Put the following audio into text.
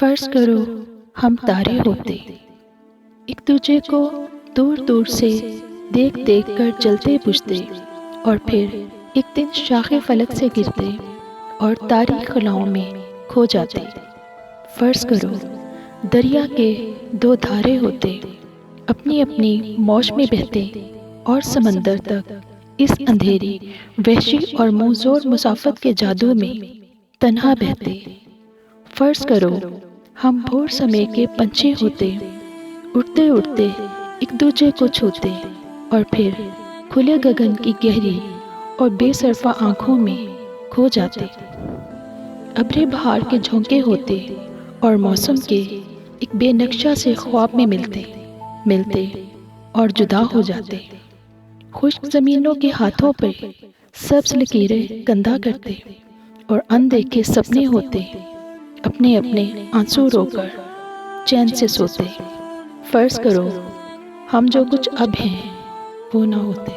فرض کرو ہم تارے ہوتے، ایک دوسرے کو دور دور سے دیکھ دیکھ کر جلتے بجھتے، اور پھر ایک دن شاخ فلک سے گرتے اور تاریک خلاؤں میں کھو جاتے۔ فرض کرو دریا کے دو دھارے ہوتے، اپنی اپنی موج میں بہتے اور سمندر تک اس اندھیری، وحشی اور منہ زور مسافت کے جادو میں تنہا بہتے۔ فرض کرو ہم بھور سمے کے پنچھی ہوتے، اڑتے اڑتے ایک دوسرے کو چھوتے اور پھر کھلے گگن کی گہری اور بے صرفہ آنکھوں میں کھو جاتے۔ ابرے بہار کے جھونکے ہوتے اور موسم کے ایک بے نقشہ سے خواب میں ملتے اور جدا ہو جاتے۔ خشک زمینوں کے ہاتھوں پہ سبز لکیریں گندا کرتے اور اندیکھے سپنے ہوتے، اپنے اپنے آنسو رو کر چین سے سوتے۔ فرض کرو ہم جو کچھ اب ہیں وہ نہ ہوتے۔